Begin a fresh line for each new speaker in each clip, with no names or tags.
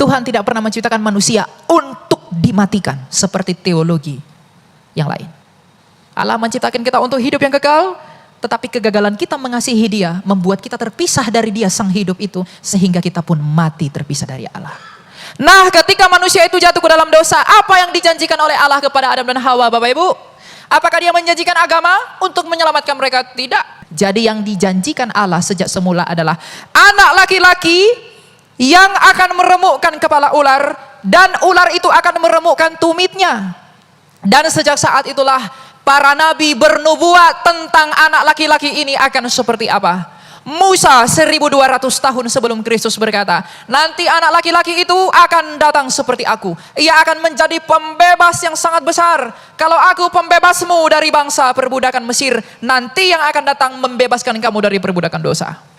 Tuhan tidak pernah menciptakan manusia untuk dimatikan seperti teologi yang lain. Allah menciptakan kita untuk hidup yang kekal, tetapi kegagalan kita mengasihi Dia membuat kita terpisah dari Dia sang hidup itu, sehingga kita pun mati terpisah dari Allah. Nah, ketika manusia itu jatuh ke dalam dosa, apa yang dijanjikan oleh Allah kepada Adam dan Hawa, Bapak Ibu? Apakah Dia menjanjikan agama untuk menyelamatkan mereka? Tidak. Jadi yang dijanjikan Allah sejak semula adalah anak laki-laki yang akan meremukkan kepala ular, dan ular itu akan meremukkan tumitnya. Dan sejak saat itulah para nabi bernubuat tentang anak laki-laki ini akan seperti apa. Musa 1200 tahun sebelum Kristus berkata, nanti anak laki-laki itu akan datang seperti aku. Ia akan menjadi pembebas yang sangat besar. Kalau aku pembebasmu dari bangsa perbudakan Mesir, nanti yang akan datang membebaskan kamu dari perbudakan dosa.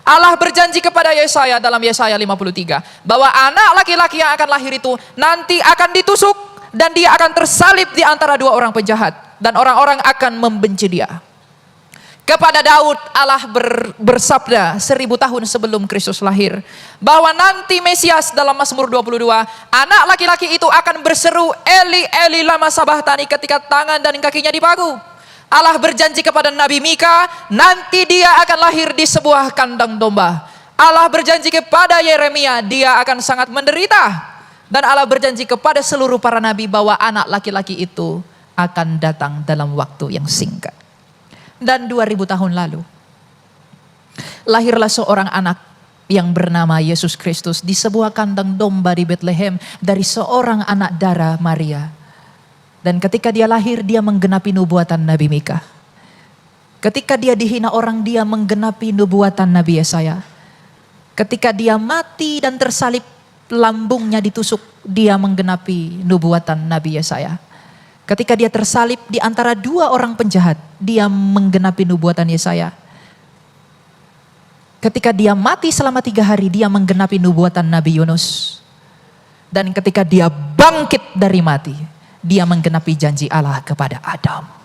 Allah berjanji kepada Yesaya dalam Yesaya 53 bahwa anak laki-laki yang akan lahir itu nanti akan ditusuk dan dia akan tersalib di antara dua orang penjahat, dan orang-orang akan membenci dia. Kepada Daud Allah bersabda 1000 tahun sebelum Kristus lahir bahwa nanti Mesias dalam Mazmur 22, anak laki-laki itu akan berseru Eli Eli lama sabachthani ketika tangan dan kakinya dipaku. Allah berjanji kepada Nabi Mika, nanti dia akan lahir di sebuah kandang domba. Allah berjanji kepada Yeremia, dia akan sangat menderita. Dan Allah berjanji kepada seluruh para nabi bahwa anak laki-laki itu akan datang dalam waktu yang singkat. Dan 2000 tahun lalu, lahirlah seorang anak yang bernama Yesus Kristus di sebuah kandang domba di Bethlehem dari seorang anak darah Maria. Dan ketika dia lahir, dia menggenapi nubuatan Nabi Mika. Ketika dia dihina orang, dia menggenapi nubuatan Nabi Yesaya. Ketika dia mati dan tersalib, lambungnya ditusuk, dia menggenapi nubuatan Nabi Yesaya. Ketika dia tersalib di antara dua orang penjahat, dia menggenapi nubuatan Yesaya. Ketika dia mati selama 3 hari, dia menggenapi nubuatan Nabi Yunus. Dan ketika dia bangkit dari mati, dia menggenapi janji Allah kepada Adam.